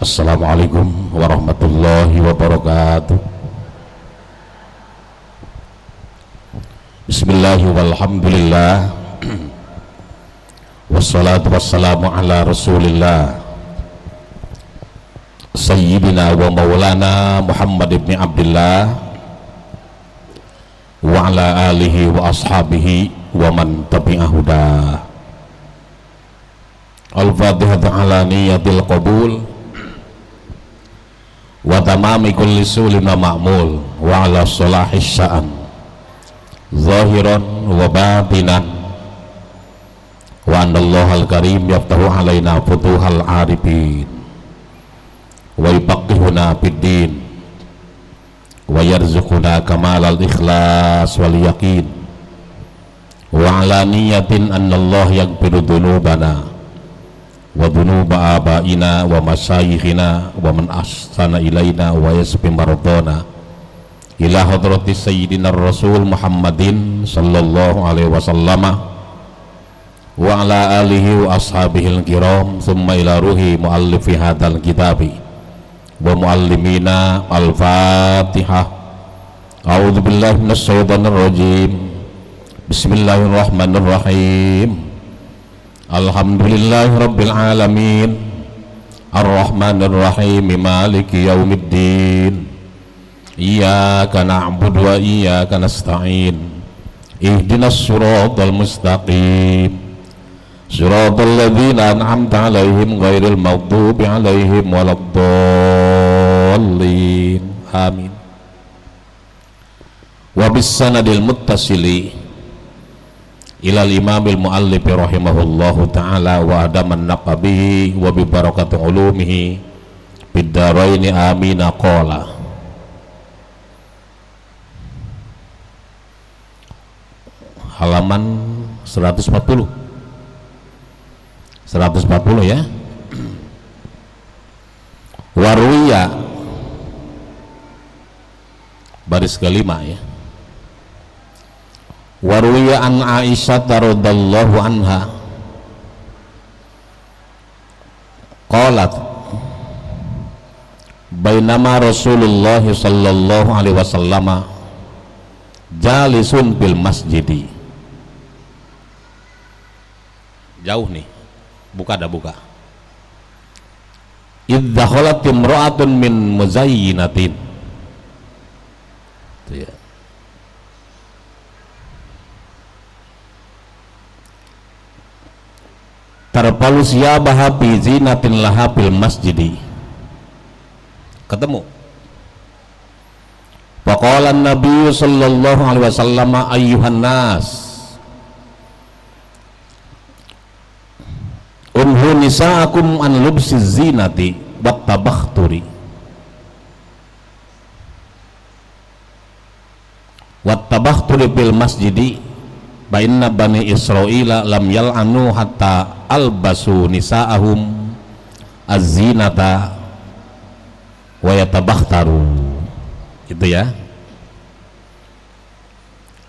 Assalamualaikum warahmatullahi wabarakatuh. Bismillahirrahmanirrahim. Walhamdulillah. Wassalatu wassalamu ala Rasulillah Sayyidina wa maulana Muhammad ibn Abdullah wa ala alihi wa ashabihi wa man tabi'ahu huda. Al-Fatihah ala niyatil qabul wa tamami kulli sulin wa ma'mul wa ala salahis sya'an zahiran wa batinan wa anallahu al-karim yaftahu alaina futuhal arifin wa yupaqihuna fid din wa yarzuquna kamalal ikhlas wal yaqin wa ala niyatin annallahu yaghfiru dhunubana wa dhunuba abaina wa masyayikhina wa man ahsana ilaina wa yasbi maradona ila hadrati sayyidina rasul Muhammadin sallallahu alaihi wasallam wa ala alihi wa ashabihil kiram thumma ila ruhi muallifi hadzal kitabi wa muallimina al-fatihah. A'udzu billahi minasy syaithanir rajim. Bismillahirrahmanirrahim. Alhamdulillahi rabbil alamin ar-rahmanir rahim maliki yaumiddin iyyaka na'budu wa iyyaka nasta'in ihdinas siratal mustaqim siratal ladzina an'amta 'alaihim ghairil maghdubi 'alaihim waladdallin amin. Wa bis sanadil muttasili ilal imamil muallifi rahimahullahu ta'ala wa adaman naqabihi wa bi barakati ulumihi bid daraini amin. Qala halaman 140 ya. Warwiya baris kelima ya. Warwiya an Aisyah radhiyallahu anha qalat bainama Rasulullah sallallahu alaihi wasallam jalisun bil masjidi. Jauh nih, buka. Idh dakhalat imra'atun min muzayyinatin. Itu ya. Tarpalu siyabaha bi zinatin laha bil masjidi. Ketemu. Faqala an-nabiy sallallahu alaihi wasallam ayyuhan nas unhu nisaakum an lubsi zinati wat tabakhturi bil masjidi fa inna bani Israila lam yal'anu hatta albasu nisaahum az-zinata wa yatabakhtaru. Gitu ya.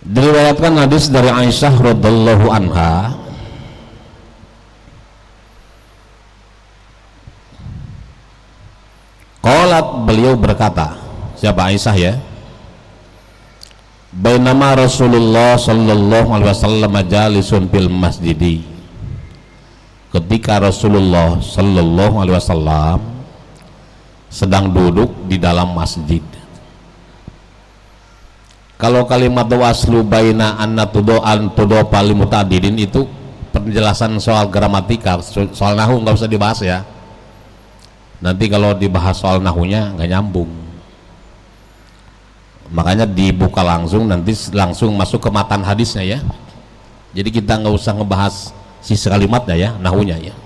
Diriwayatkan hadis dari Aisyah radhiyallahu anha qalat, beliau berkata, siapa Aisyah ya, bainama Rasulullah sallallahu alaihi wasallam jalisun fil masjidi, ketika Rasulullah sallallahu alaihi wasallam sedang duduk di dalam masjid. Kalau kalimat waslu baina anna tudo palimutadidin itu penjelasan soal gramatika, soal nahu nggak usah dibahas ya. Nanti kalau dibahas soal nahunya nggak nyambung. Makanya dibuka langsung, nanti langsung masuk ke matan hadisnya ya. Jadi kita nggak usah ngebahas sisi kalimatnya ya, nahunya ya.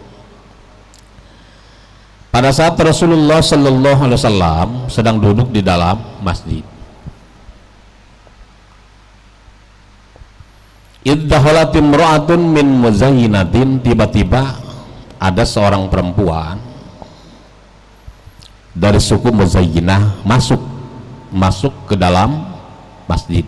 Pada saat Rasulullah sallallahu alaihi wasallam sedang duduk di dalam masjid, iddaholat imra'atun min muzayyinatin, tiba-tiba ada seorang perempuan dari suku Muzayyinah masuk ke dalam masjid.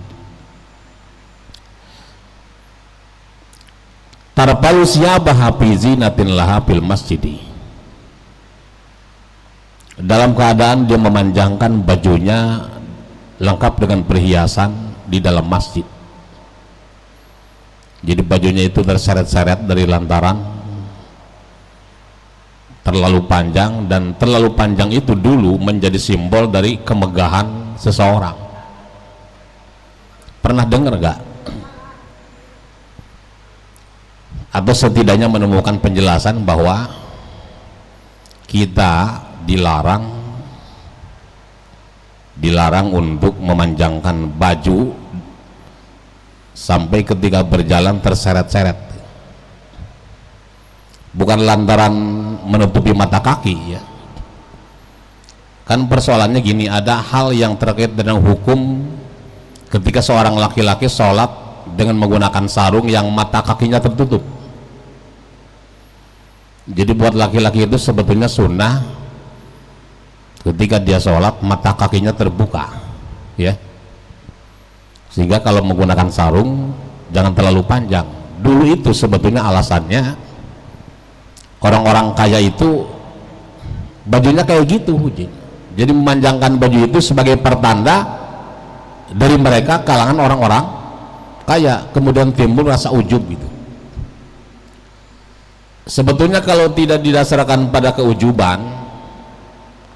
Tarpalu siyabaha fi zinatin laha fil masjidi. dalam keadaan dia memanjangkan bajunya lengkap dengan perhiasan di dalam masjid. Jadi bajunya itu terseret-seret dari lantaran terlalu panjang, dan terlalu panjang itu dulu menjadi simbol dari kemegahan seseorang. Pernah dengar gak? Atau setidaknya menemukan penjelasan bahwa kita dilarang untuk memanjangkan baju sampai ketika berjalan terseret-seret, bukan lantaran menutupi mata kaki ya. Kan persoalannya gini, ada hal yang terkait dengan hukum ketika seorang laki-laki sholat dengan menggunakan sarung yang mata kakinya tertutup. Jadi buat laki-laki itu sebetulnya sunnah ketika dia sholat mata kakinya terbuka ya, sehingga kalau menggunakan sarung jangan terlalu panjang. Dulu itu sebetulnya alasannya orang-orang kaya itu bajunya kayak gitu, jadi memanjangkan baju itu sebagai pertanda dari mereka kalangan orang-orang kaya, kemudian timbul rasa ujub gitu. Sebetulnya kalau tidak didasarkan pada keujuban,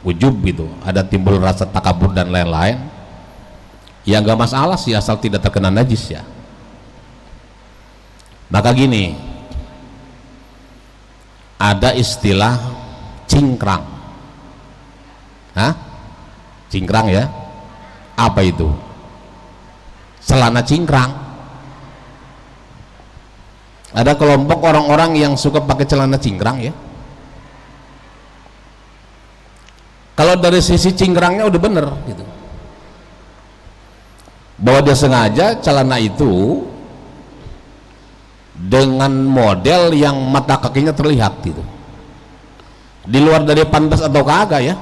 ujub gitu, ada timbul rasa takabur dan lain-lain, ya nggak masalah sih asal tidak terkena najis ya. Maka gini, ada istilah cingkrang. Hah? Cingkrang ya? Apa itu? Celana cingkrang. Ada kelompok orang-orang yang suka pakai celana cingkrang ya. Kalau dari sisi cingkrangnya udah bener gitu, bahwa dia sengaja celana itu dengan model yang mata kakinya terlihat gitu, di luar dari pantas atau kagak ya,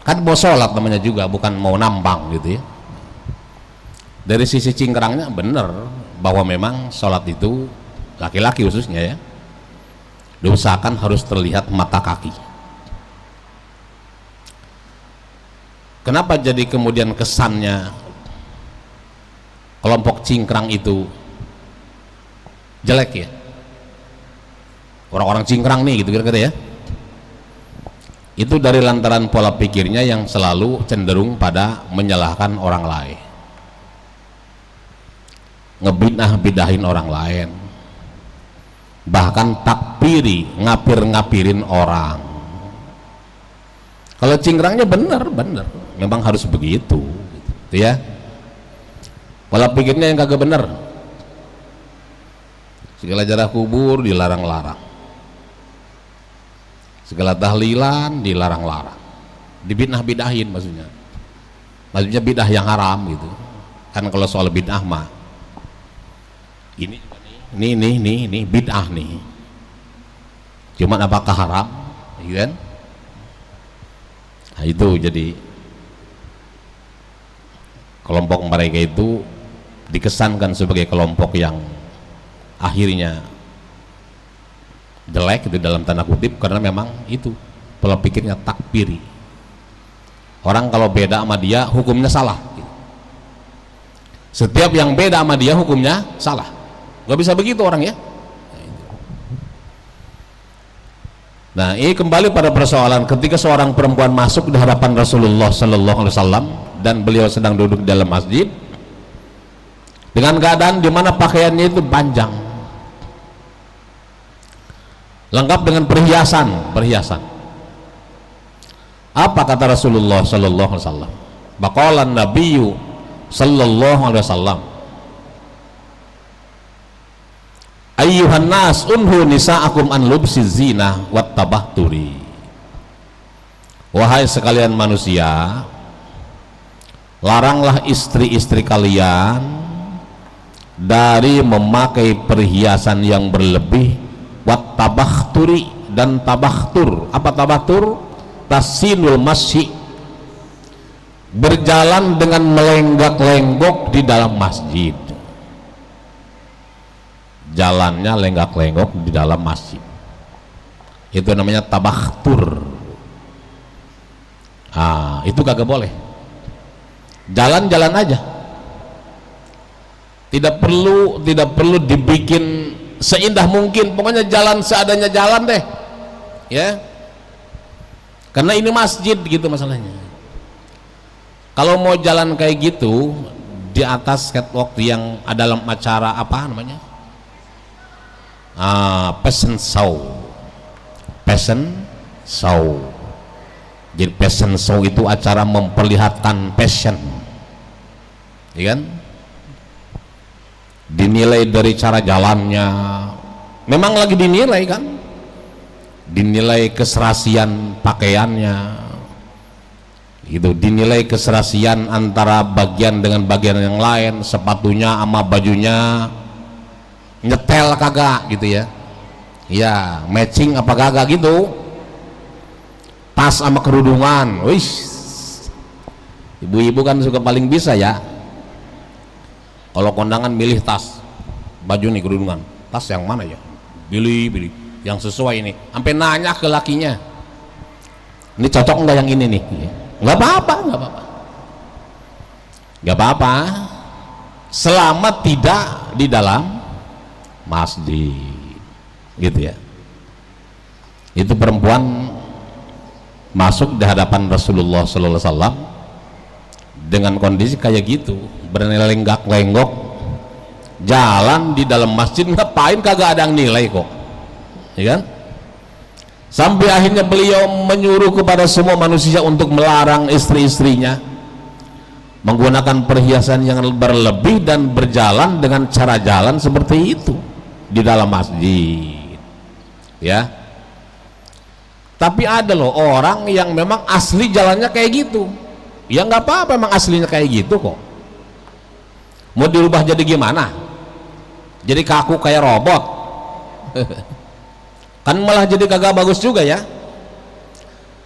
kan mau sholat namanya juga, bukan mau nampang gitu ya. Dari sisi cingkrangnya bener bahwa memang sholat itu laki-laki khususnya ya diusahakan harus terlihat mata kaki. Kenapa jadi kemudian kesannya kelompok cingkrang itu jelek ya, orang-orang cingkrang nih gitu kira-kira ya? Itu dari lantaran pola pikirnya yang selalu cenderung pada menyalahkan orang lain, ngebid'ah-bidahin orang lain, bahkan takfiri, ngapir-ngapirin orang. Kalau cingkrangnya bener memang harus begitu gitu ya. Pola pikirnya yang kagak bener, segala ziarah kubur dilarang-larang, segala tahlilan dilarang-larang, dibid'ah-bidahin, maksudnya bid'ah yang haram gitu kan. Kalau soal bid'ah mah ini bid'ah nih, cuman apakah haram gitu kan? Nah itu jadi kelompok mereka itu dikesankan sebagai kelompok yang akhirnya jelek itu dalam tanda kutip, karena memang itu pola pikirnya takfiri. Orang kalau beda sama dia hukumnya salah gitu. Setiap yang beda sama dia hukumnya salah, gak bisa begitu orang ya. Nah ini kembali pada persoalan ketika seorang perempuan masuk di hadapan Rasulullah Sallallahu Alaihi Wasallam dan beliau sedang duduk di dalam masjid dengan keadaan di mana pakaiannya itu panjang, lengkap dengan perhiasan. Apa kata Rasulullah Sallallahu Alaihi Wasallam? Baqalan Nabiyyu Sallallahu Alaihi Wasallam, ayyuhan nas unhu nisa'akum an lubsi zina wat tabahturi. Wahai sekalian manusia, laranglah istri-istri kalian dari memakai perhiasan yang berlebih, wat tabahturi, dan tabahtur. Apa tabahtur? Tasinul masyi, berjalan dengan melenggak-lenggok di dalam masjid. Jalannya lenggak-lenggok di dalam masjid, itu namanya tabahtur. itu kagak boleh. Jalan-jalan aja, tidak perlu dibikin seindah mungkin, pokoknya jalan seadanya jalan deh ya, karena ini masjid gitu masalahnya. Kalau mau jalan kayak gitu di atas catwalk yang ada dalam acara apa namanya, fashion show. Jadi fashion show itu acara memperlihatkan fashion, ya kan? Dinilai dari cara jalannya, memang lagi dinilai kan, dinilai keserasian pakaiannya, itu dinilai keserasian antara bagian dengan bagian yang lain, sepatunya sama bajunya nyetel kagak gitu ya, ya matching apa kagak gitu, tas sama kerudungan. Wis, ibu-ibu kan suka paling bisa ya, kalau kondangan milih tas, baju nih kerudungan, tas yang mana ya, pilih yang sesuai ini, sampai nanya ke lakinya, ini cocok nggak yang ini nih. Nggak apa-apa selama tidak di dalam masjid gitu ya. Itu perempuan masuk di hadapan Rasulullah sallallahu alaihi wasallam dengan kondisi kayak gitu, berlenggak-lenggok jalan di dalam masjid, ngapain kagak ada yang nilai kok, ya kan? Sampai akhirnya beliau menyuruh kepada semua manusia untuk melarang istri-istrinya menggunakan perhiasan yang berlebih dan berjalan dengan cara jalan seperti itu di dalam masjid ya. Tapi ada loh orang yang memang asli jalannya kayak gitu, ya nggak apa-apa, memang aslinya kayak gitu kok, mau dirubah jadi gimana, jadi kaku kayak robot kan malah jadi kagak bagus juga ya.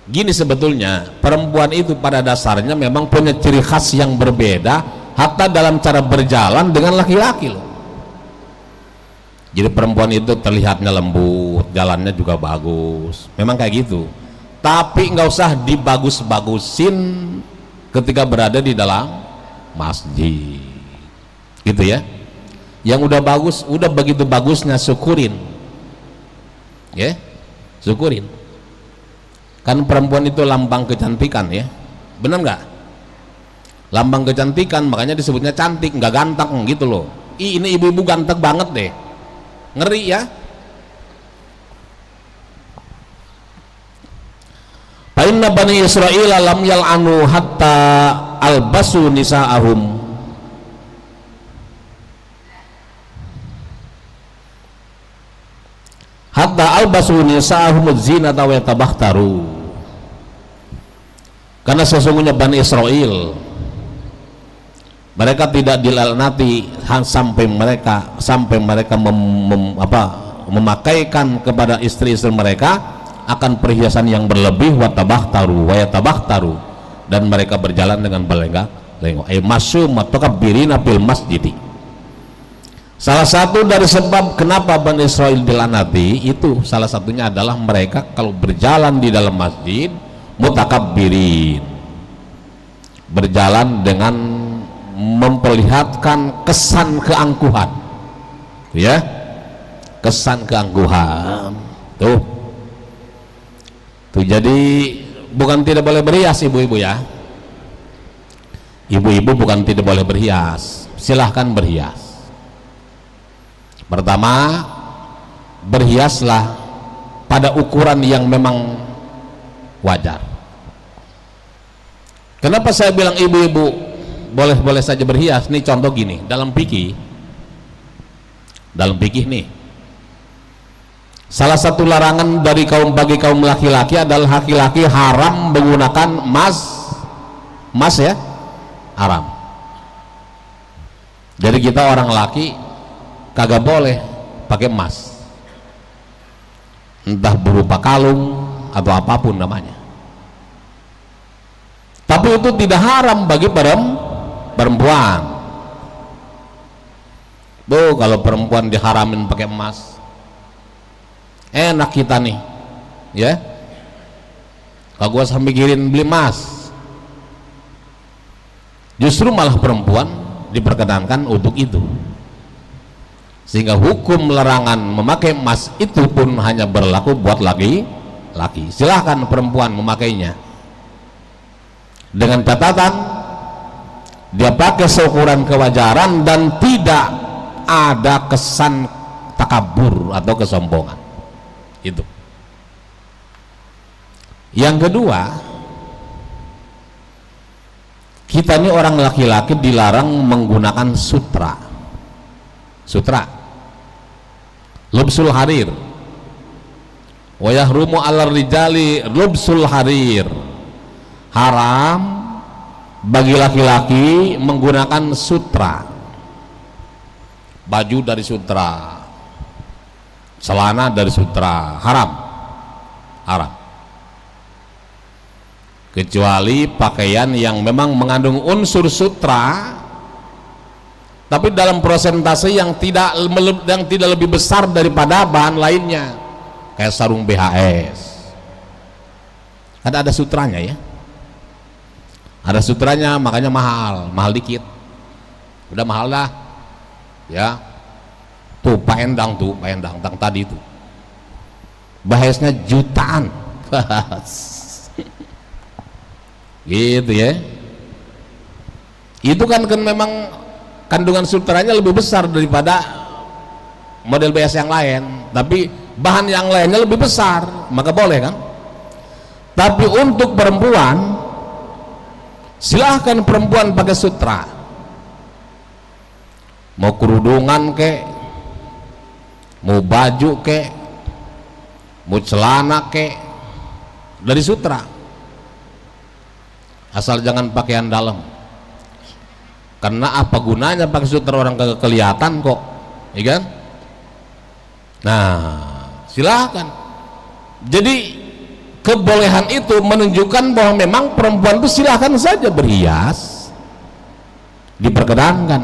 Gini, sebetulnya perempuan itu pada dasarnya memang punya ciri khas yang berbeda hatta dalam cara berjalan dengan laki-laki loh. Jadi perempuan itu terlihatnya lembut, jalannya juga bagus, memang kayak gitu. Tapi nggak usah dibagus-bagusin ketika berada di dalam masjid gitu ya. Yang udah bagus, udah begitu bagusnya syukurin ya, syukurin. Kan perempuan itu lambang kecantikan ya, benar nggak? Lambang kecantikan, makanya disebutnya cantik, nggak ganteng gitu loh. Ini ibu-ibu ganteng banget deh, ngeri ya. Fa inna bani Israil lam yal'anu hatta albasu nisa'ahum, hatta albasu nisa'ahum zinata wa tabakhtaru. Karena sesungguhnya Bani Israel mereka tidak dilanati sampai mereka memakaikan kepada istri-istri mereka akan perhiasan yang berlebih, wa tabakhtaru, dan mereka berjalan dengan berlenggak-lenggok, masum mutakabbirina fil masjid. Salah satu dari sebab kenapa Bani Israel dilanati itu salah satunya adalah mereka kalau berjalan di dalam masjid mutakabbirin, berjalan dengan memperlihatkan kesan keangkuhan ya, kesan keangkuhan tuh. Jadi bukan tidak boleh berhias ibu-ibu ya, ibu-ibu bukan tidak boleh berhias, silahkan berhias. Pertama, berhiaslah pada ukuran yang memang wajar. Kenapa saya bilang ibu-ibu boleh-boleh saja berhias? Nih contoh gini, dalam fikih nih, salah satu larangan dari bagi kaum laki-laki adalah laki-laki haram menggunakan emas ya, haram. Jadi kita orang laki kagak boleh pakai emas, entah berupa kalung atau apapun namanya. Tapi itu tidak haram bagi perempuan. Tuh, kalau perempuan diharamin pakai emas, enak kita nih ya, kalau gua sampai mikirin beli emas Justru malah perempuan diperkenankan untuk itu, sehingga hukum larangan memakai emas itu pun hanya berlaku buat laki-laki. Silahkan perempuan memakainya, dengan catatan dia pakai seukuran kewajaran dan tidak ada kesan takabur atau kesombongan. Itu. Yang kedua, kita ini orang laki-laki dilarang menggunakan sutra. Lubsul harir. Wa yahrumu 'alal rijali lubsul harir. Haram bagi laki-laki menggunakan sutra. Baju dari sutra, celana dari sutra, haram. Kecuali pakaian yang memang mengandung unsur sutra tapi dalam persentase yang tidak lebih besar daripada bahan lainnya, kayak sarung BHS. Ada sutranya ya, ada sutranya, makanya mahal dikit, udah mahal dah ya. Tuh Pak Endang tadi tuh BHS-nya jutaan gitu ya. Itu kan memang kandungan sutranya lebih besar daripada model BS yang lain, tapi bahan yang lainnya lebih besar, maka boleh kan. Tapi untuk perempuan, silahkan perempuan pakai sutra, mau kerudungan kek, mau baju kek, mau celana kek, dari sutra, asal jangan pakaian dalam. Karena apa gunanya pakai sutra, orang kagak kelihatan kok, ya kan? Nah, silakan. Jadi kebolehan itu menunjukkan bahwa memang perempuan itu silahkan saja berhias, diperkenankan.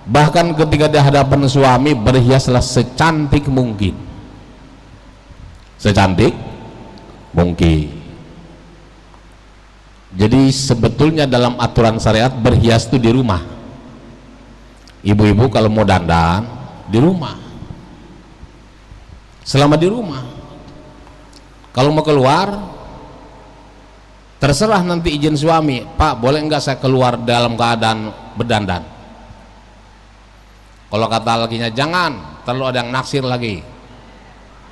Bahkan ketika di hadapan suami, berhiaslah secantik mungkin, Jadi sebetulnya dalam aturan syariat berhias itu di rumah. Ibu-ibu kalau mau dandan di rumah, selama di rumah. Kalau mau keluar, terserah nanti izin suami, Pak boleh enggak saya keluar dalam keadaan berdandan. Kalau kata lakinya jangan, terlalu ada yang naksir lagi,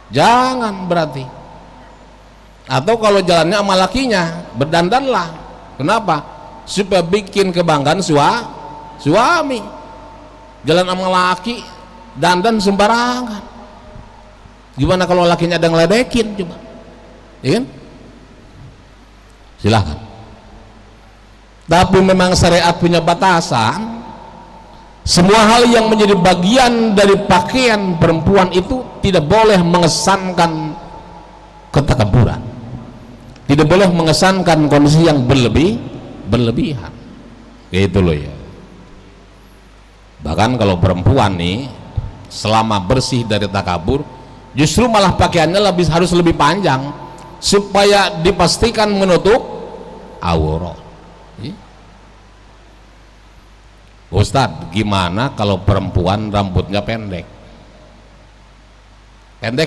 jangan berarti. Atau kalau jalannya sama lakinya, berdandanlah. Kenapa? Supaya bikin kebanggaan suami. Jalan sama laki dandan sembarangan, gimana kalau lakinya ada ngeledekin coba, ya kan? Silahkan. Tapi memang syariat punya batasan. Semua hal yang menjadi bagian dari pakaian perempuan itu tidak boleh mengesankan ketakaburan, tidak boleh mengesankan kondisi yang berlebihan, gitu loh ya. Bahkan kalau perempuan nih selama bersih dari takabur, justru malah pakaiannya harus lebih panjang supaya dipastikan menutup aurat. Ustadz, gimana kalau perempuan rambutnya pendek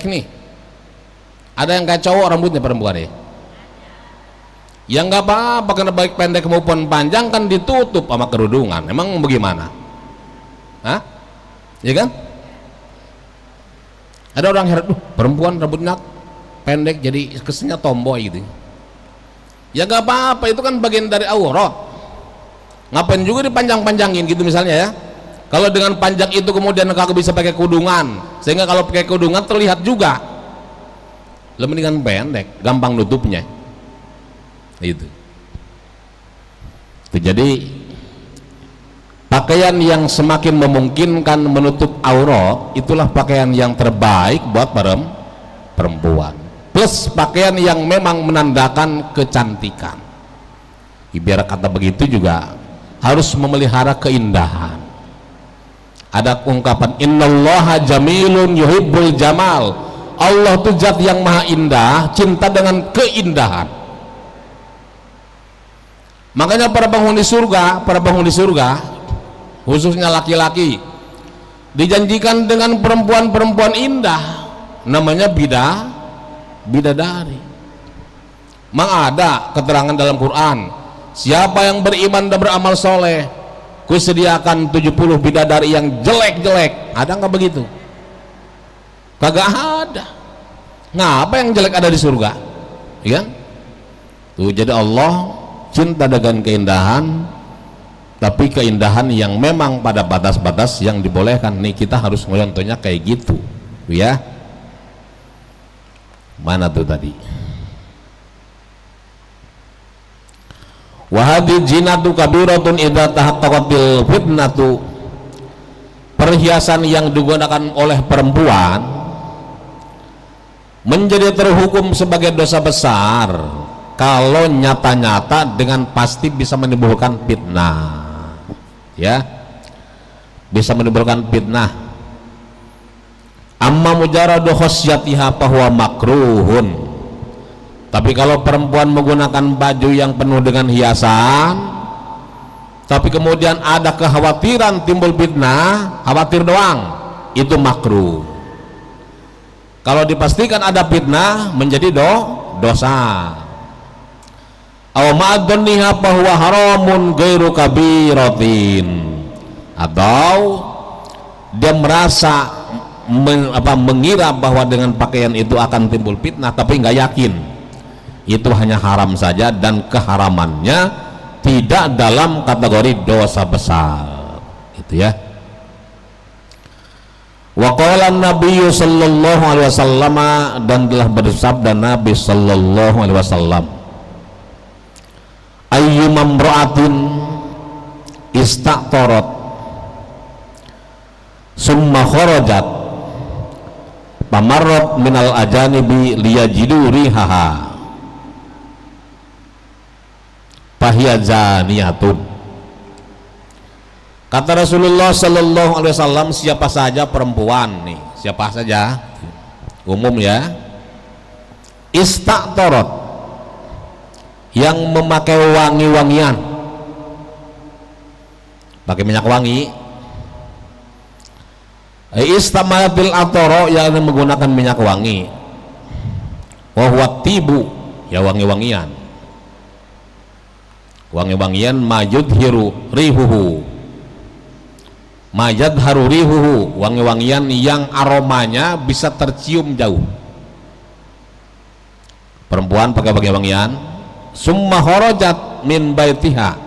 nih? Ada yang kayak cowok rambutnya perempuan ya? Ya nggak apa-apa, karena baik pendek maupun panjang kan ditutup sama kerudungan. Emang bagaimana? Hah? Ya kan? Ada orang heran, perempuan rambutnya pendek jadi kesannya tomboy gitu. Ya nggak apa-apa, itu kan bagian dari aurat. Ngapain juga dipanjang-panjangin gitu misalnya ya. Kalau dengan panjang itu kemudian kagak bisa pakai kerudungan, sehingga kalau pakai kerudungan terlihat juga. Lebih mendingan pendek, gampang nutupnya. Itu. Jadi pakaian yang semakin memungkinkan menutup aurat itulah pakaian yang terbaik buat perempuan. Plus pakaian yang memang menandakan kecantikan. Ibarat kata begitu juga harus memelihara keindahan. Ada ungkapan innallaha jamilun yuhibbul jamal. Allah itu zat yang maha indah, cinta dengan keindahan. Makanya para penghuni surga khususnya laki-laki dijanjikan dengan perempuan-perempuan indah, namanya bidadari. Mang ada keterangan dalam Quran, siapa yang beriman dan beramal soleh, kusediakan 70 bidadari yang jelek-jelek. Ada nggak begitu? Kagak ada. Ngapa yang jelek ada di surga? Ya? Tuh, jadi Allah cinta dengan keindahan, tapi keindahan yang memang pada batas-batas yang dibolehkan. Nih kita harus ngontohnya kayak gitu, ya. Mana tuh tadi? Wahadi jinatu kabiratun idza tahaqqaqatil fitnatu. Perhiasan yang digunakan oleh perempuan menjadi terhukum sebagai dosa besar kalau nyata-nyata dengan pasti bisa menimbulkan fitnah, ya, bisa menimbulkan fitnah. Amma mujarradu khasyatiha fahuwa makruhun. Tapi kalau perempuan menggunakan baju yang penuh dengan hiasan, tapi kemudian ada kekhawatiran timbul fitnah, khawatir doang, itu makruh. Kalau dipastikan ada fitnah, menjadi dosa. Aw ma'adniha fahuwa haramun ghairu kabiratin. Atau dia merasa mengira bahwa dengan pakaian itu akan timbul fitnah, tapi nggak yakin. Itu hanya haram saja dan keharamannya tidak dalam kategori dosa besar. Itu ya. Wa qala an-nabiy sallallahu alaihi wasallam, dan telah bersabda Nabi sallallahu alaihi wasallam, ayyuma imra'atin istaqtarat summa kharajat pamarrat minal ajanibi liyajidu rihaha fahiya zaniyatun. Kata Rasulullah sallallahu alaihi wasallam, siapa saja perempuan nih, siapa saja, umum ya, istaqtarat, yang memakai wangi-wangian, pakai minyak wangi, istamatil atoro, yang menggunakan minyak wangi, wa huwa tibu, ya wangi-wangian, wangi-wangian majudhiru rihuhu, majadharu rihuhu, wangi-wangian yang aromanya bisa tercium jauh. Perempuan pakai wangi-wangian, summa kharajat min baitiha,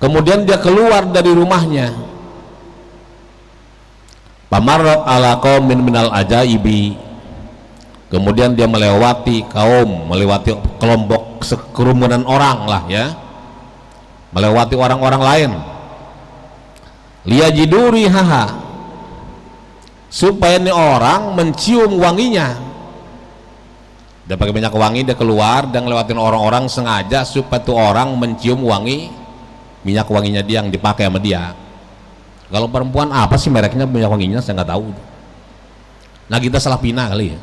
kemudian dia keluar dari rumahnya, pamarrat ala qaumin minal ajaibi, kemudian dia melewati kelompok sekerumunan orang lah ya, melewati orang-orang lain, liyajidu rihaha, supaya ini orang mencium wanginya. Dia pakai minyak wangi, dia keluar dan ngelewatin orang-orang sengaja supaya tuh orang mencium wangi minyak wanginya dia yang dipakai sama dia. Kalau perempuan apa sih mereknya minyak wanginya, saya nggak tahu. Nah kita salah pinah kali ya.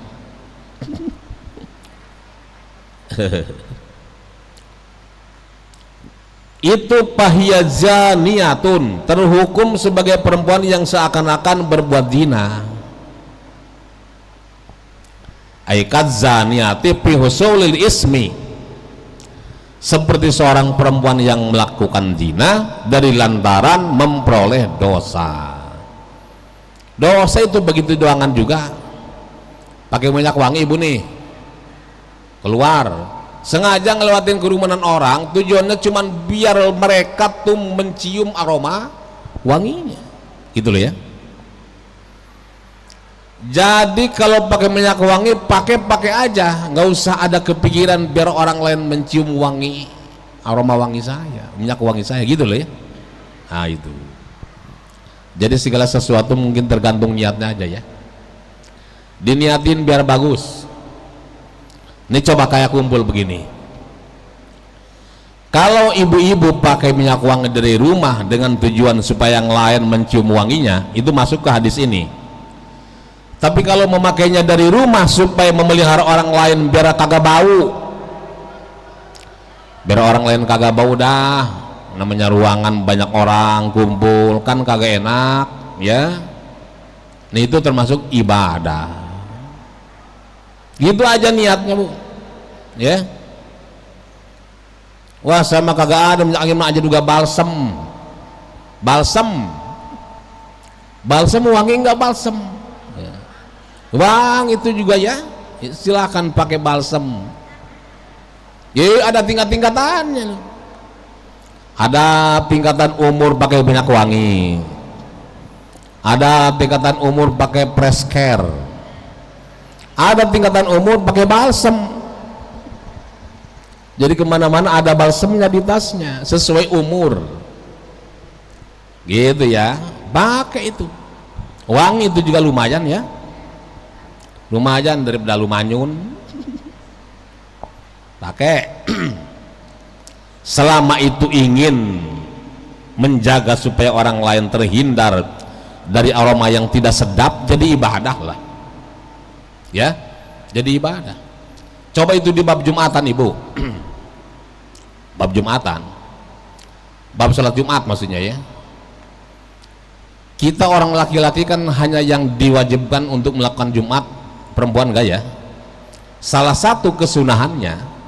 Itu fahiya zaniyatun, terhukum sebagai perempuan yang seakan-akan berbuat zina. Aikat zaniyati fi husulil ismi, seperti seorang perempuan yang melakukan zina dari lantaran memperoleh dosa. Dosa itu begitu doangan juga. Pakai minyak wangi ibu nih, keluar sengaja ngelewatin kerumunan orang, tujuannya cuma biar mereka tuh mencium aroma wanginya, gitu loh ya. Jadi kalau pakai minyak wangi, pakai aja, nggak usah ada kepikiran biar orang lain mencium wangi, aroma wangi saya, minyak wangi saya, gitu loh ya. Nah itu. Jadi segala sesuatu mungkin tergantung niatnya aja ya. Diniatin biar bagus. Ini coba kayak kumpul begini. Kalau ibu-ibu pakai minyak wangi dari rumah dengan tujuan supaya yang lain mencium wanginya, itu masuk ke hadis ini. Tapi kalau memakainya dari rumah supaya memelihara orang lain biar kagak bau, biar orang lain kagak bau dah, namanya ruangan banyak orang kumpul kan kagak enak ya. Nah itu termasuk ibadah, gitu aja niatnya Bu ya. Wah sama kagak ada minyak angin aja juga balsem wangi enggak balsem ya. Bang itu juga ya silakan pakai balsem ya, ada tingkat-tingkatannya. Ada tingkatan umur pakai minyak wangi, ada tingkatan umur pakai press care, ada tingkatan umur pakai balsem. Jadi kemana-mana ada balsemnya di tasnya sesuai umur gitu ya, pakai itu. Wangi itu juga lumayan ya, lumayan daripada lu manyun pakai. Selama itu ingin menjaga supaya orang lain terhindar dari aroma yang tidak sedap, jadi ibadah lah ya, jadi ibadah. Coba itu di bab Jumatan Ibu bab Jumatan, bab sholat Jumat maksudnya ya. Kita orang laki-laki kan hanya yang diwajibkan untuk melakukan Jumat, perempuan enggak ya. Salah satu kesunahannya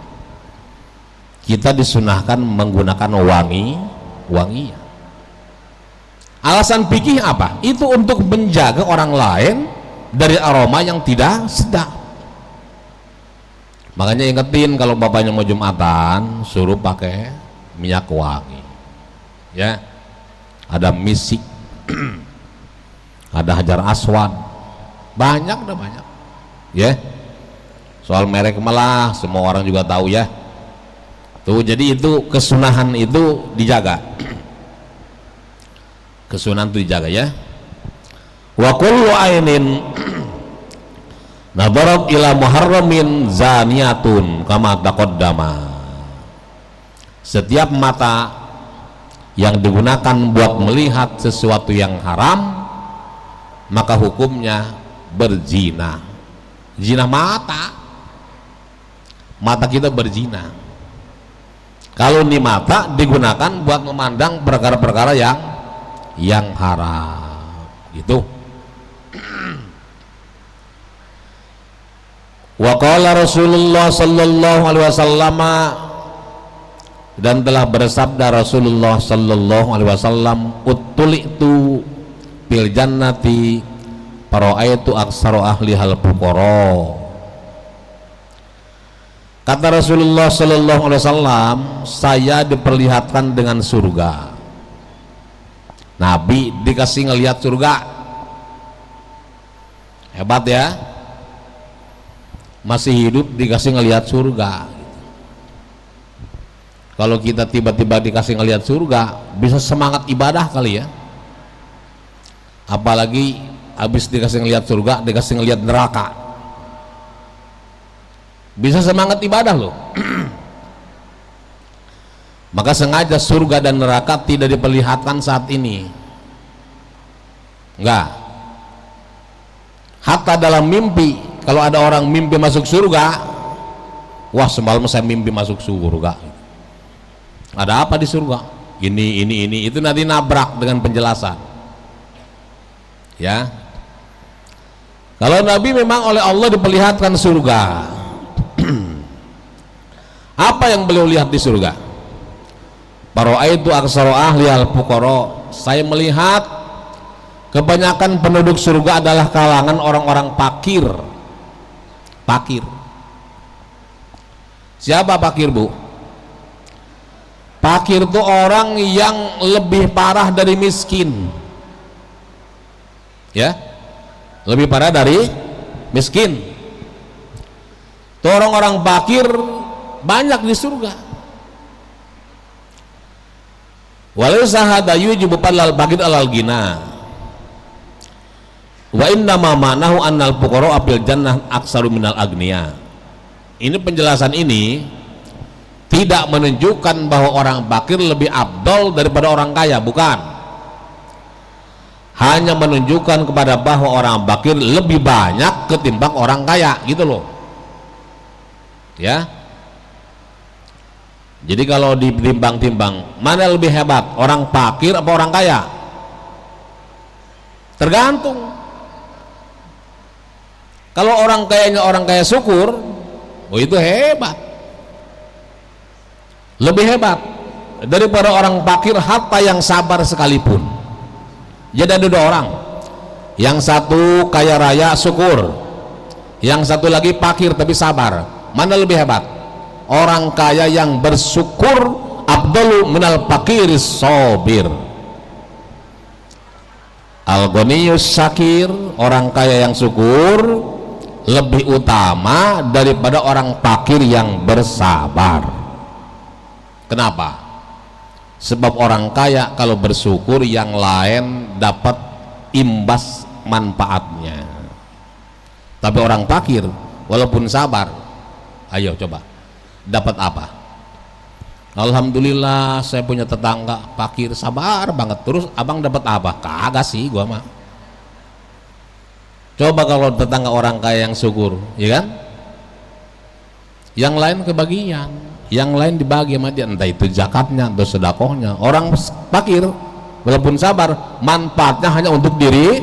kita disunahkan menggunakan wangi. Alasan fikih apa? Itu untuk menjaga orang lain dari aroma yang tidak sedap. Makanya ingetin kalau bapaknya mau Jumatan suruh pakai minyak wangi ya. Ada misik ada hajar aswad, banyak ya. Soal merek malah semua orang juga tahu ya tuh. Jadi itu kesunahan itu dijaga, kesunahan itu dijaga ya. Wa kullu ainin nadarat ila muharramin zaniyatun kama taqaddama. Setiap mata yang digunakan buat melihat sesuatu yang haram maka hukumnya berzina. Zina mata kita berzina kalau ini mata digunakan buat memandang perkara-perkara yang haram gitu. Wa qala Rasulullah sallallahu alaihi wasallam, dan telah bersabda Rasulullah sallallahu alaihi wasallam, uttulitu bil jannati fara'aitu aktsara ahli hal fuqara. Kata Rasulullah sallallahu alaihi wasallam, saya diperlihatkan dengan surga. Nabi dikasih ngelihat surga, hebat ya, masih hidup dikasih ngelihat surga. Kalau kita tiba-tiba dikasih ngelihat surga bisa semangat ibadah kali ya, apalagi habis dikasih ngelihat surga dikasih ngelihat neraka, bisa semangat ibadah loh. Maka sengaja surga dan neraka tidak diperlihatkan saat ini, enggak. Hatta dalam mimpi, kalau ada orang mimpi masuk surga, wah semalam saya mimpi masuk surga, ada apa di surga, ini itu nanti nabrak dengan penjelasan ya. Kalau Nabi memang oleh Allah diperlihatkan surga, apa yang beliau lihat di surga? Fara'aitu aktsara ahli al-fuqara, saya melihat kebanyakan penduduk surga adalah kalangan orang-orang fakir. Siapa fakir, Bu? Fakir itu orang yang lebih parah dari miskin ya, lebih parah dari miskin. Itu orang-orang fakir banyak di surga. Walaysa hadza yujibu fadlal faqir alal ghina, wa inna ma ma'nahu annal fuqara fil jannah aktsaru minal agniya. Ini penjelasan ini tidak menunjukkan bahwa orang fakir lebih afdal daripada orang kaya, bukan. Hanya menunjukkan kepada bahwa orang fakir lebih banyak ketimbang orang kaya gitu loh ya. Jadi kalau ditimbang-timbang, mana yang lebih hebat, orang fakir apa orang kaya? Tergantung. Kalau orang kayanya orang kaya syukur, oh itu hebat, lebih hebat daripada orang fakir harta yang sabar sekalipun. Jadi ada dua orang, yang satu kaya raya syukur, yang satu lagi fakir tapi sabar. Mana lebih hebat? Orang kaya yang bersyukur afdalu minal fakiris sabir. Al-ghaniyus syakir, orang kaya yang syukur lebih utama daripada orang fakir yang bersabar. Kenapa? Sebab orang kaya kalau bersyukur yang lain dapat imbas manfaatnya, tapi orang fakir walaupun sabar, ayo coba dapat apa? Alhamdulillah saya punya tetangga fakir sabar banget, terus abang dapat apa? Kagak sih gua mah. Coba kalau tetangga orang kaya yang syukur, ya kan? Yang lain kebagian, yang lain dibagi sama dia, entah itu zakatnya atau sedekahnya. Orang fakir walaupun sabar, manfaatnya hanya untuk diri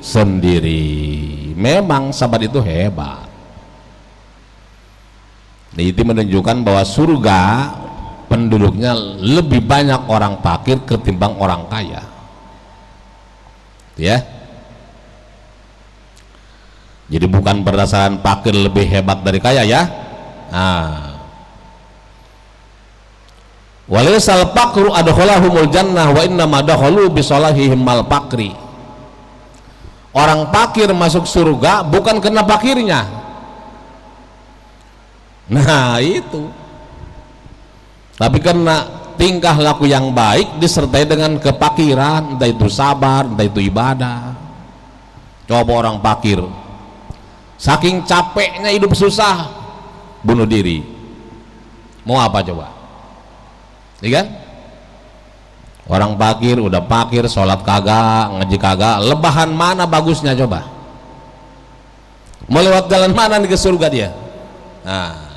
sendiri. Memang sabar itu hebat. Itu menunjukkan bahwa surga penduduknya lebih banyak orang fakir ketimbang orang kaya, ya. Jadi bukan berdasarkan fakir lebih hebat dari kaya, ya. Walaysal faqru adkhalahumul jannah wa innama dakhalu bisalahihim mal faqri. Orang fakir masuk surga bukan karena fakirnya. Nah itu, tapi karena tingkah laku yang baik disertai dengan kefakiran, entah itu sabar, entah itu ibadah. Coba orang fakir saking capeknya hidup susah bunuh diri, mau apa coba? Iya kan? Orang fakir udah fakir, sholat kagak, ngaji kagak, lebahan mana bagusnya coba? Mau lewat jalan mana nih ke surga dia? Nah,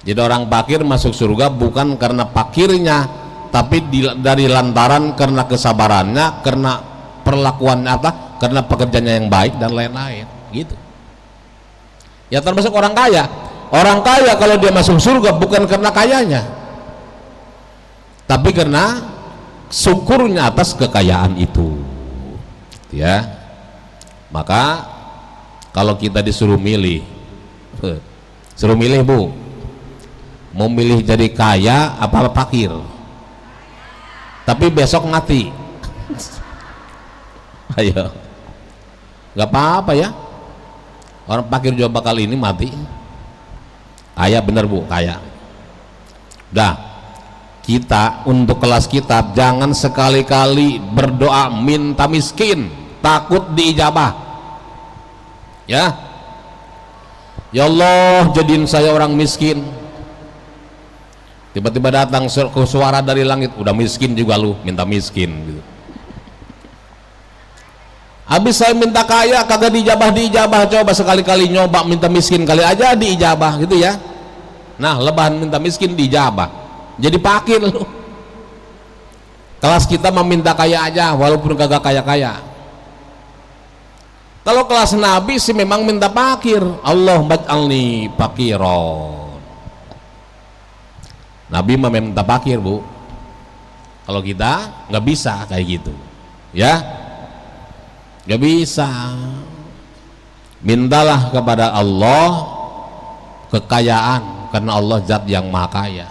jadi orang fakir masuk surga bukan karena fakirnya, tapi dari lantaran karena kesabarannya, karena perlakuannya apa, karena pekerjaannya yang baik dan lain-lain, gitu. Ya termasuk orang kaya. Orang kaya kalau dia masuk surga bukan karena kayanya, tapi karena syukurnya atas kekayaan itu, ya. Maka kalau kita disuruh milih, Bu, mau milih jadi kaya apa fakir, tapi besok mati, ayo, nggak apa-apa ya. Orang fakir juga bakal ini mati. Kaya bener Bu, kaya. Dah, kita untuk kelas kitab jangan sekali-kali berdoa minta miskin, takut diijabah, ya. Ya Allah, jadiin saya orang miskin. Tiba-tiba datang suara dari langit, udah miskin juga lu, minta miskin gitu. Habis saya minta kaya kagak diijabah, coba sekali-kali nyoba minta miskin kali aja diijabah gitu ya. Nah, lebahan minta miskin diijabah, jadi fakir lu. Kelas kita meminta kaya aja walaupun kagak kaya-kaya. Kalau kelas Nabi sih memang minta fakir, Allah baj'alni fakiron. Nabi memang minta fakir Bu. Kalau kita nggak bisa kayak gitu, ya, nggak bisa. Mintalah kepada Allah kekayaan, karena Allah zat yang maha kaya.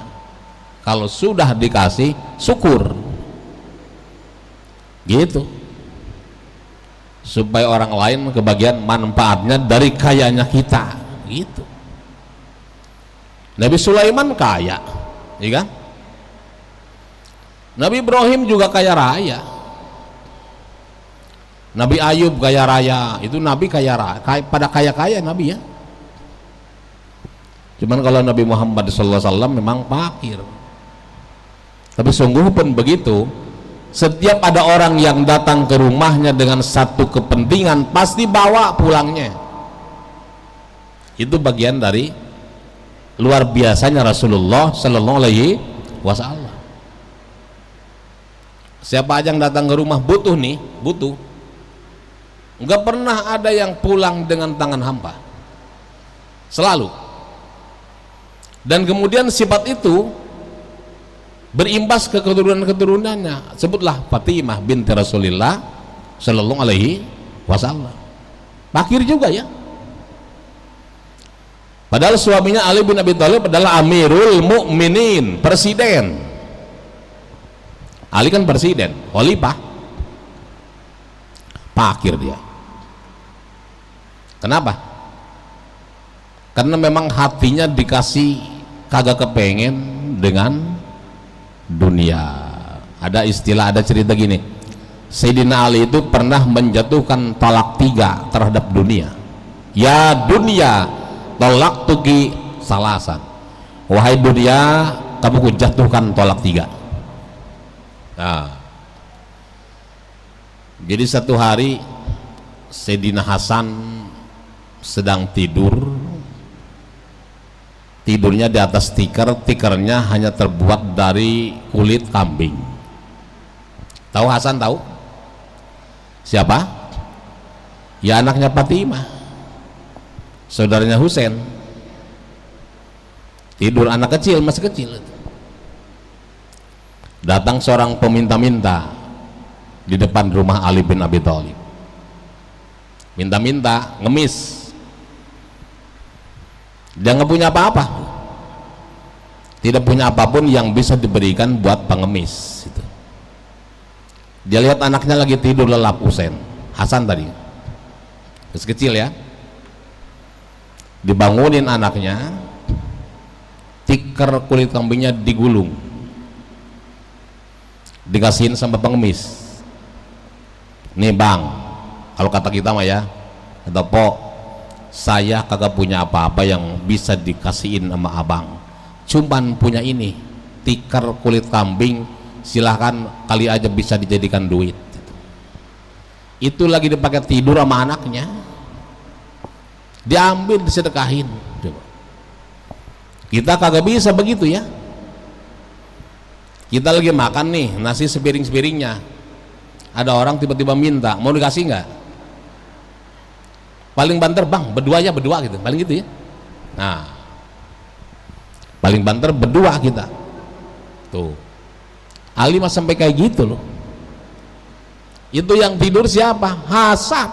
Kalau sudah dikasih syukur, gitu, supaya orang lain kebagian manfaatnya dari kayanya kita, gitu. Nabi Sulaiman kaya, ya kan? Nabi Ibrahim juga kaya raya, Nabi Ayub kaya raya, itu Nabi kaya raya, pada kaya-kaya Nabi ya. Cuman kalau Nabi Muhammad SAW memang fakir. Tapi sungguh pun begitu, setiap ada orang yang datang ke rumahnya dengan satu kepentingan pasti bawa pulangnya. Itu bagian dari luar biasanya Rasulullah Sallallahu Alaihi Wasallam. Siapa aja yang datang ke rumah butuh nih, butuh, nggak pernah ada yang pulang dengan tangan hampa, selalu. Dan kemudian sifat itu berimbas ke keturunan-keturunannya. Sebutlah Fatimah binti Rasulillah Sallallahu Alaihi Wasallam, fakir juga ya, padahal suaminya Ali bin Abi Thalib adalah Amirul Mukminin, presiden. Ali kan presiden, khalifah, fakir dia. Kenapa? Karena memang hatinya dikasih kagak kepengen dengan dunia. Ada istilah, ada cerita gini, Sayyidina Ali itu pernah menjatuhkan talak 3 terhadap dunia. Ya dunia, tolak tuki salasan, wahai dunia, kamu ku jatuhkan tolak 3. Nah, jadi satu hari Sayyidina Hasan sedang tidur, tidurnya di atas tikar, tikarnya hanya terbuat dari kulit kambing. Tahu Hasan, tahu? Siapa? Ya anaknya Fatimah, saudaranya Husain. Tidur anak kecil, masih kecil. Datang seorang peminta-minta di depan rumah Ali bin Abi Thalib, minta-minta, ngemis. Dia nggak punya apa-apa, tidak punya apapun yang bisa diberikan buat pengemis itu. Dia lihat anaknya lagi tidur lelap, Husain, Hasan tadi, masih kecil ya, dibangunin anaknya, tikar kulit kambingnya digulung, dikasihin sama pengemis. Nih bang, kalau kata kita mah ya, atau po, saya kagak punya apa-apa yang bisa dikasihin sama abang, cuman punya ini, tikar kulit kambing, silahkan kali aja bisa dijadikan duit. Itu lagi dipakai tidur sama anaknya, diambil disedekahin. Coba kita kagak bisa begitu ya. Kita lagi makan nih, nasi sepiring-sepiringnya, ada orang tiba-tiba minta, mau dikasih nggak? Paling banter bang, berdua ya, berdua gitu, paling gitu ya. Nah, paling banter berdua kita. Tuh, Ali mah sampai kayak gitu loh. Itu yang tidur siapa? Hasan,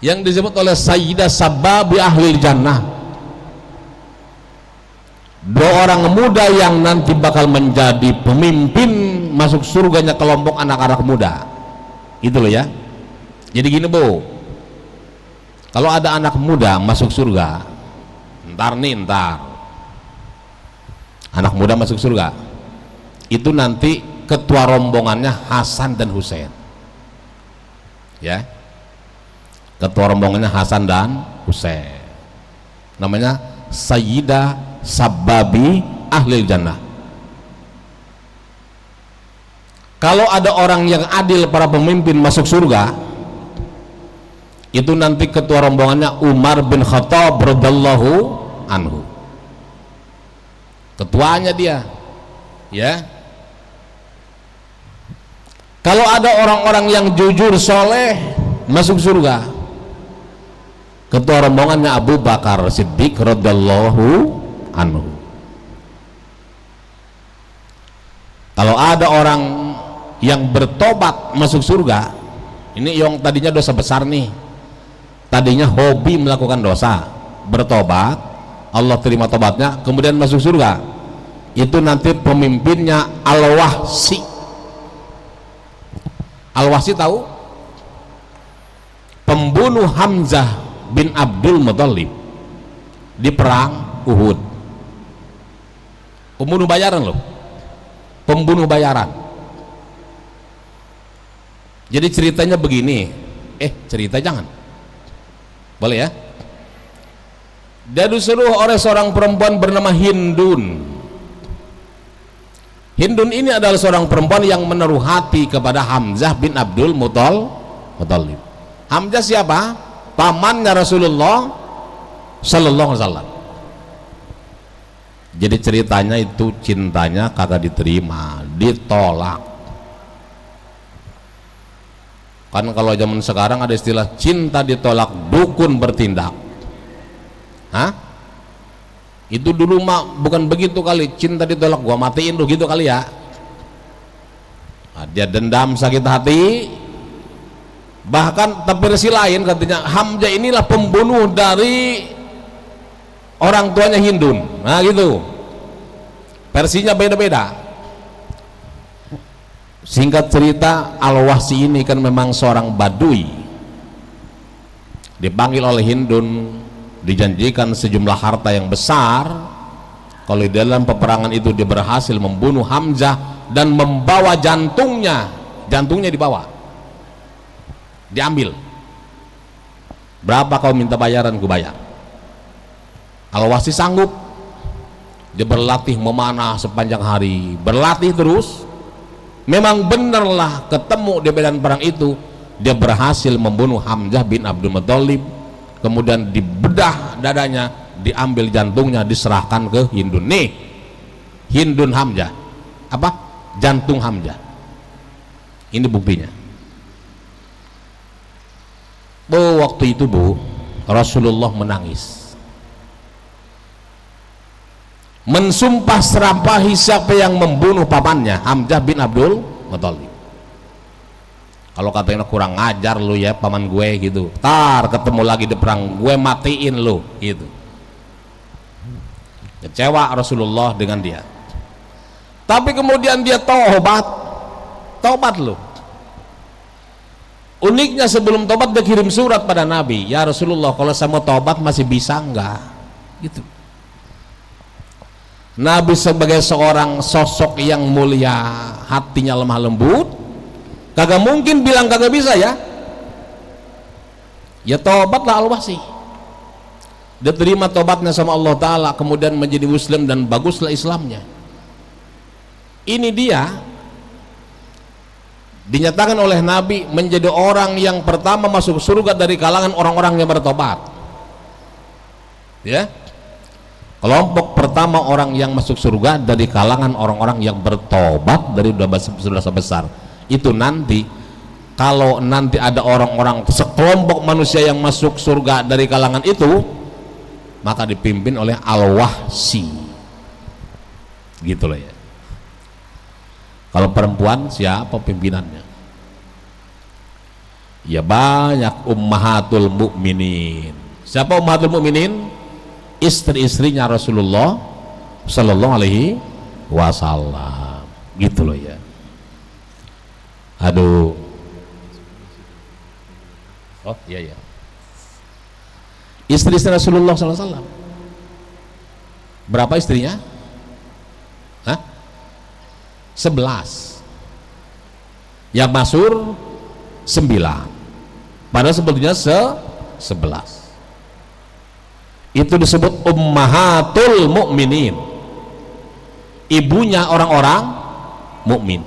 yang disebut oleh Sayyidah Sababi Ahlil Jannah. 2 orang muda yang nanti bakal menjadi pemimpin masuk surganya kelompok anak-anak muda itu loh ya. Jadi gini Bu, kalau ada anak muda masuk surga, ntar anak muda masuk surga itu nanti ketua rombongannya Hasan dan Husain ya, ketua rombongannya Hasan dan Husain, namanya Sayyidah Sababi Ahlil Jannah. Kalau ada orang yang adil, para pemimpin masuk surga, itu nanti ketua rombongannya Umar bin Khattab radhiyallahu anhu, ketuanya dia ya. Kalau ada orang-orang yang jujur soleh masuk surga, ketua rombongannya Abu Bakar Siddiq radhiyallahu anhu. Kalau ada orang yang bertobat masuk surga, ini yang tadinya dosa besar nih, tadinya hobi melakukan dosa, bertobat, Allah terima tobatnya, kemudian masuk surga, itu nanti pemimpinnya Al-Wahsi. Al-Wahsi tahu? Pembunuh Hamzah bin Abdul Muthalib di perang Uhud. Pembunuh bayaran loh, pembunuh bayaran. Jadi ceritanya begini, cerita jangan, boleh ya. Dia disuruh oleh seorang perempuan bernama Hindun. Hindun ini adalah seorang perempuan yang menaruh hati kepada Hamzah bin Abdul Muthalib. Hamzah siapa? Pamannya Rasulullah Sallallahu Alaihi Wasallam. Jadi ceritanya itu cintanya kagak diterima, ditolak. Kan kalau zaman sekarang ada istilah cinta ditolak, dukun bertindak. Hah? Itu dulu mah bukan begitu kali, cinta ditolak gua matiin lu gitu kali ya. Nah, dia dendam sakit hati. Bahkan tapi versi lain katanya Hamzah inilah pembunuh dari orang tuanya Hindun. Nah gitu, versinya beda-beda. Singkat cerita, Al-Wahsi ini kan memang seorang badui, dipanggil oleh Hindun, dijanjikan sejumlah harta yang besar kalau di dalam peperangan itu dia berhasil membunuh Hamzah dan membawa jantungnya dibawa, diambil. Berapa kau minta bayaran, ku bayar. Al-Wahsi sanggup. Dia berlatih memanah sepanjang hari, berlatih terus. Memang benarlah ketemu di medan perang itu dia berhasil membunuh Hamzah bin Abdul Muthalib, kemudian dibedah dadanya, diambil jantungnya, diserahkan ke Hindun. Nih Hindun Hamzah, apa, jantung Hamzah, ini buktinya. Bu, waktu itu Bu, Rasulullah menangis, mensumpah serampahi siapa yang membunuh pamannya Hamzah bin Abdul Muthalib. Kalau katanya kurang ngajar lu ya paman gue gitu, tar ketemu lagi di perang gue matiin lu gitu. Kecewa Rasulullah dengan dia, tapi kemudian dia tobat lu. Uniknya sebelum tobat dia kirim surat pada Nabi, ya Rasulullah kalau saya mau tobat masih bisa enggak gitu. Nabi sebagai seorang sosok yang mulia, hatinya lemah lembut, kagak mungkin bilang kagak bisa ya. Ya tobatlah Al-Wahsi. Dia terima tobatnya sama Allah Ta'ala, kemudian menjadi muslim dan baguslah Islamnya. Ini dia dinyatakan oleh Nabi menjadi orang yang pertama masuk surga dari kalangan orang-orang yang bertobat. Ya, kelompok pertama orang yang masuk surga dari kalangan orang-orang yang bertobat dari dosa besar. Itu nanti kalau nanti ada orang-orang sekelompok manusia yang masuk surga dari kalangan itu, maka dipimpin oleh Al-Wahsi gitu loh ya. Kalau perempuan siapa pimpinannya? Ya banyak ummahatul mukminin. Siapa ummahatul mukminin? Istri-istrinya Rasulullah Sallallahu Alaihi Wasallam gitu loh ya. Aduh, oh iya ya, istri-istri Rasulullah Sallallahu Alaihi Wasallam berapa istrinya? Hah? 11. Yang masyhur 9, padahal sebetulnya 11. Itu disebut ummahatul mukminin, ibunya orang-orang mukmin.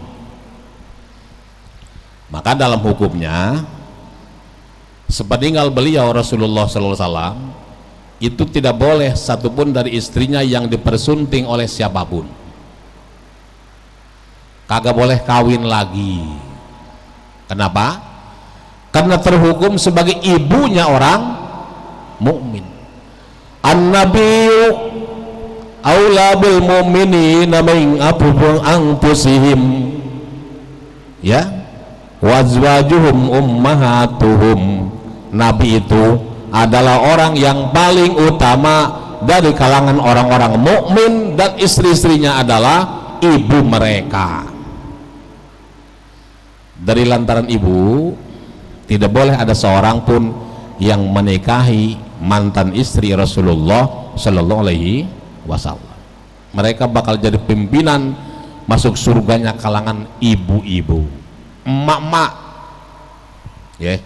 Maka dalam hukumnya sepeninggal beliau Rasulullah SAW itu tidak boleh satupun dari istrinya yang dipersunting oleh siapapun, kagak boleh kawin lagi. Kenapa? Karena terhukum sebagai ibunya orang mukmin. An-nabiyyu aula bil mu'minina min anfusihim, ya, wazwajuhum ummahatuhum. Nabi itu adalah orang yang paling utama dari kalangan orang-orang mukmin dan istri-istrinya adalah ibu mereka. Dari lantaran ibu tidak boleh ada seorang pun yang menikahi mantan istri Rasulullah Sallallahu Alaihi Wasallam. Mereka bakal jadi pimpinan masuk surganya kalangan ibu-ibu, emak-emak, ya,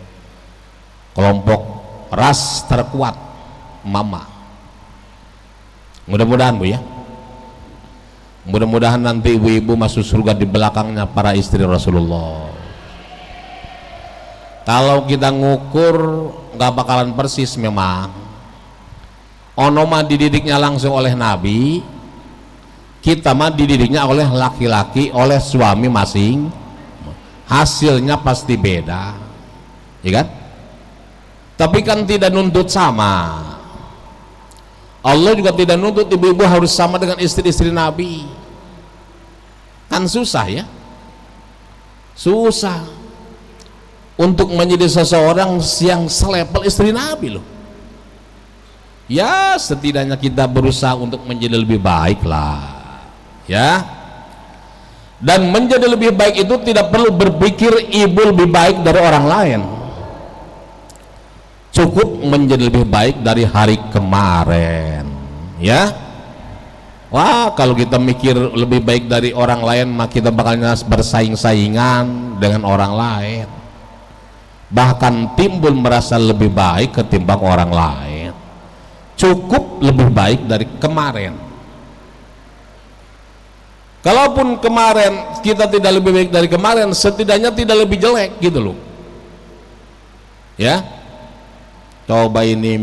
kelompok ras terkuat, mama. Mudah-mudahan Bu ya, mudah-mudahan nanti ibu-ibu masuk surga di belakangnya para istri Rasulullah. Kalau kita ngukur nggak bakalan persis memang. Onoma dididiknya langsung oleh Nabi, Kita mah dididiknya oleh laki-laki, oleh suami masing, hasilnya pasti beda, ya kan? Tapi kan tidak nuntut sama. Allah juga tidak nuntut ibu-ibu harus sama dengan istri-istri Nabi. Kan susah ya, susah untuk menjadi seseorang yang selevel istri Nabi loh. Ya setidaknya kita berusaha untuk menjadi lebih baik lah, ya. Dan menjadi lebih baik itu tidak perlu berpikir ibu lebih baik dari orang lain, cukup menjadi lebih baik dari hari kemarin, ya. Wah, kalau kita mikir lebih baik dari orang lain mah kita bakalnya bersaing-saingan dengan orang lain, bahkan timbul merasa lebih baik ketimbang orang lain. Cukup lebih baik dari kemarin. Kalaupun kemarin kita tidak lebih baik dari kemarin, setidaknya tidak lebih jelek gitu loh, ya. Coba ini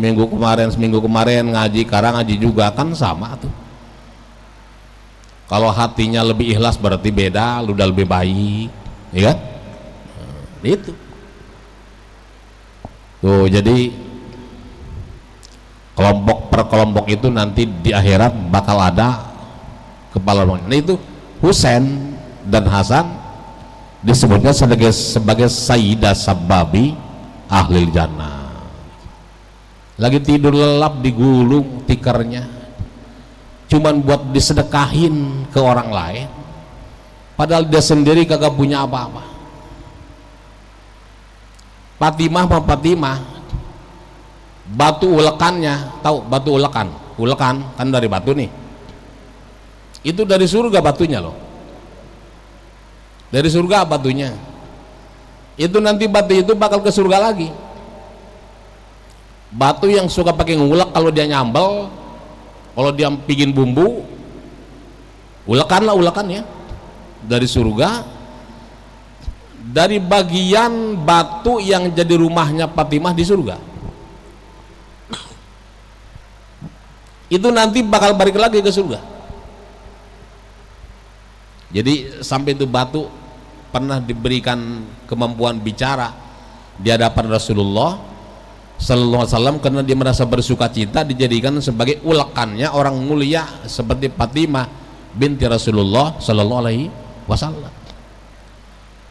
seminggu kemarin ngaji, sekarang ngaji juga kan sama tuh. Kalau hatinya lebih ikhlas berarti beda, udah lebih baik, ya kan? Itu tuh, jadi kelompok per kelompok itu nanti di akhirat bakal ada kepala bangsa. Nah itu Husain dan Hasan disebutnya sebagai Sayyidah Sababi Ahlil Jannah. Lagi tidur lelap digulung tikernya, cuman buat disedekahin ke orang lain, padahal dia sendiri kagak punya apa-apa. Fatimah batu ulekannya, tahu batu ulekan kan dari batu nih, itu dari surga batunya loh, dari surga batunya itu, nanti batu itu bakal ke surga lagi. Batu yang suka pakai ngulek, kalau dia nyambel, kalau dia bikin bumbu, ulekan ya, dari surga, dari bagian batu yang jadi rumahnya Fatimah di surga. Itu nanti bakal balik lagi ke surga. Jadi sampai itu batu pernah diberikan kemampuan bicara di hadapan Rasulullah Sallallahu Alaihi Wasallam, karena dia merasa bersuka cita dijadikan sebagai ulekannya orang mulia seperti Fatimah binti Rasulullah Sallallahu Alaihi Wasallam.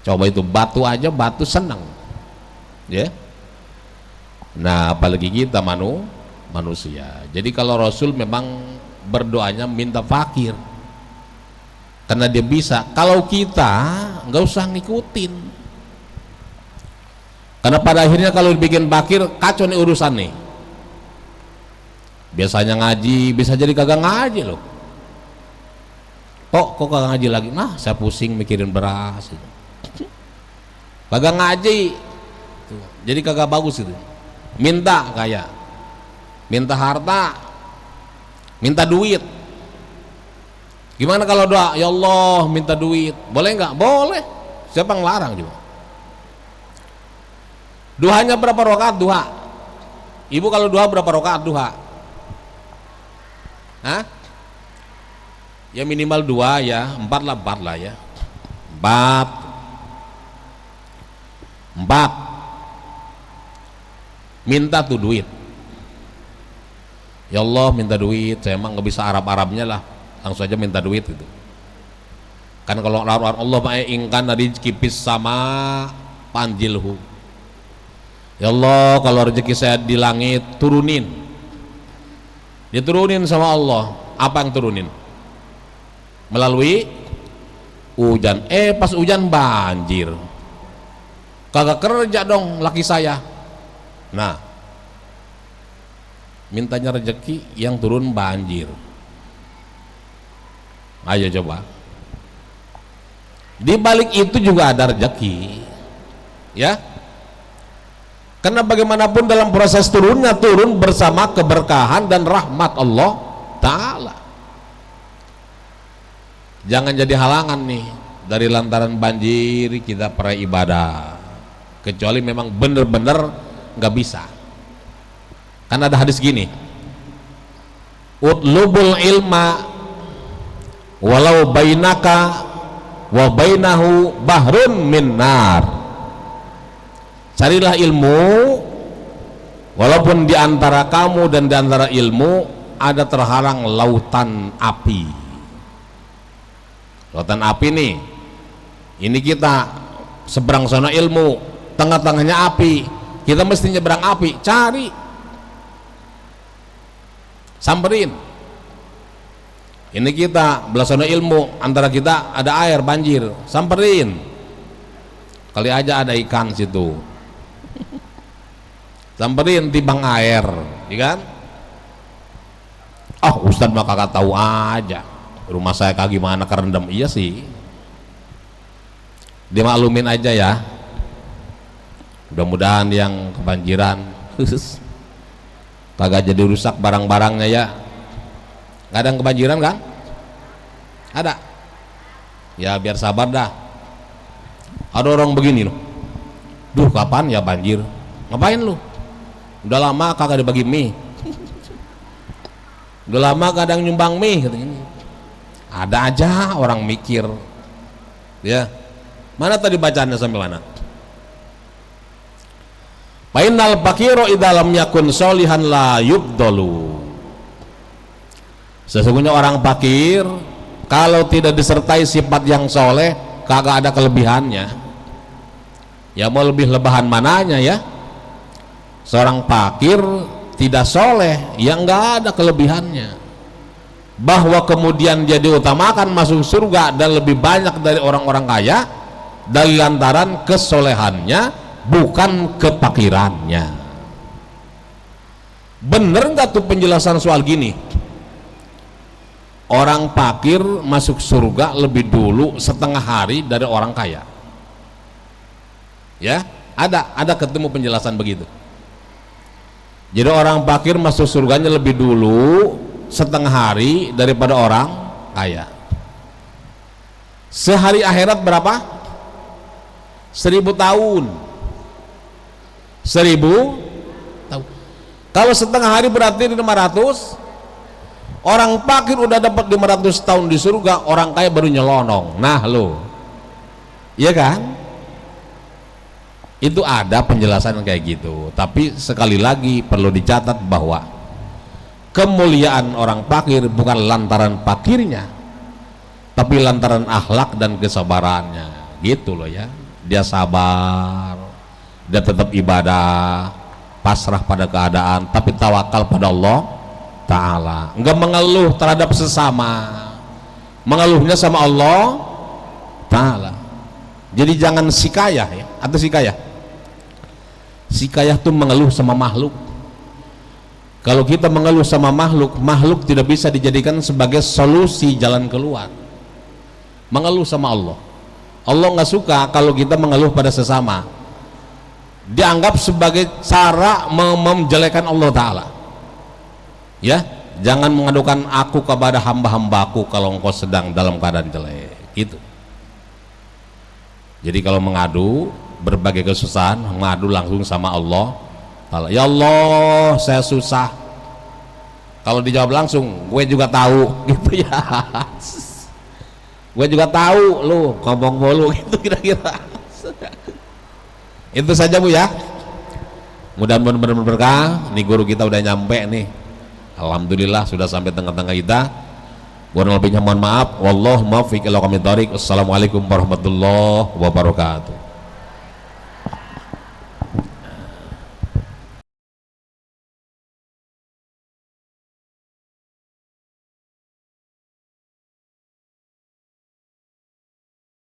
Coba itu batu aja, batu senang, ya. Nah apalagi kita manusia. Jadi kalau Rasul memang berdoanya minta fakir karena dia bisa. Kalau kita nggak usah ngikutin, karena pada akhirnya kalau dibikin fakir kacau nih urusan nih. Biasanya ngaji bisa jadi kagak ngaji loh. Kok kagak ngaji lagi? Nah saya pusing mikirin beras, kagak ngaji jadi kagak bagus itu. Minta kayak minta harta, minta duit. Gimana kalau doa, ya Allah minta duit, boleh nggak? Boleh, siapa ngelarang juga. Duhanya berapa rakaat duha? Ibu kalau duha berapa rakaat duha? Hah? Ya minimal 2 ya, 4 lah ya. 4 minta tuh duit. Ya Allah minta duit, saya emang nggak bisa Arabnya lah, langsung aja minta duit gitu. Kan kalau Allah ma'ingkan dari kipis sama panjilhu. Ya Allah kalau rezeki saya di langit turunin, diturunin sama Allah. Apa yang turunin? Melalui hujan. Pas hujan banjir, kagak kerja dong laki saya. Nah mintanya rezeki yang turun banjir. Ayo coba, di balik itu juga ada rezeki, ya. Karena bagaimanapun dalam proses turunnya turun bersama keberkahan dan rahmat Allah Ta'ala. Jangan jadi halangan nih dari lantaran banjir kita para ibadah, kecuali memang bener-bener nggak bisa. Kan ada hadis gini, utlubul ilma walau bainaka wa bainahu bahrun min nar. Carilah ilmu walaupun di antara kamu dan di antara ilmu ada terhalang lautan api. Lautan api nih, ini kita seberang sana ilmu, tengah-tengahnya api, kita mesti nyeberang api, cari, samperin. Ini kita belah sana ilmu, antara kita ada air banjir, samperin, kali aja ada ikan situ, samperin timbang air, ya kan? Oh Ustadz mah kakak tahu aja, rumah saya kagak gimana kerendam. Iya sih, dimaklumin aja ya. Mudah-mudahan yang kebanjiran kagak jadi rusak barang-barangnya ya. Gak ada yang kebanjiran kan? Ada. Ya biar sabar dah. Ada orang begini loh, duh kapan ya banjir? Ngapain lu? Udah lama kagak dibagi mie, udah lama kadang nyumbang mie katanya. Ada aja orang mikir ya. Mana tadi bacaannya sampai mana? Fainal faqiru idza lam yakun sholihan la yubdalu. Sesungguhnya orang fakir kalau tidak disertai sifat yang soleh kagak ada kelebihannya. Ya mau lebih lebahan mananya ya? Seorang fakir tidak soleh ya enggak ada kelebihannya. Bahwa kemudian dia diutamakan masuk surga dan lebih banyak dari orang-orang kaya dari lantaran kesolehannya, bukan kefakirannya. Bener nggak tuh penjelasan soal gini? Orang fakir masuk surga lebih dulu setengah hari dari orang kaya. Ya, ada ketemu penjelasan begitu. Jadi orang fakir masuk surganya lebih dulu setengah hari daripada orang kaya. Sehari akhirat berapa? 1000 tahun. 1000 tahun. Kalau setengah hari berarti 500. Orang fakir udah dapat 500 tahun di surga, orang kaya baru nyelonong. Nah lo, iya kan? Itu ada penjelasan kayak gitu. Tapi sekali lagi perlu dicatat bahwa kemuliaan orang fakir bukan lantaran fakirnya, tapi lantaran akhlak dan kesabarannya. Gitu loh ya. Dia sabar, dia tetap ibadah, pasrah pada keadaan, tapi tawakal pada Allah Ta'ala, enggak mengeluh terhadap sesama, mengeluhnya sama Allah Ta'ala. Jadi jangan sikayah ya, atau sikayah. Sikayah itu mengeluh sama makhluk. Kalau kita mengeluh sama makhluk, makhluk tidak bisa dijadikan sebagai solusi jalan keluar. Mengeluh sama Allah, Allah nggak suka kalau kita mengeluh pada sesama, dianggap sebagai cara menjelekan Allah Ta'ala. Ya, jangan mengadukan aku kepada hamba-hambaku kalau engkau sedang dalam keadaan jelek. Gitu. Jadi kalau mengadu berbagai kesusahan, mengadu langsung sama Allah. Ya Allah, saya susah. Kalau dijawab langsung, gue juga tahu, gitu ya. Gue juga tahu, lu ngomong mulu, gitu kira-kira. Itu saja Bu ya. Mudah-mudahan berkah. Nih guru kita udah nyampe nih. Alhamdulillah sudah sampai tengah-tengah kita. Kurang lebihnya mohon maaf. Wallahu muwaffiq ila aqwamit thoriq. Wassalamualaikum warahmatullahi wabarakatuh.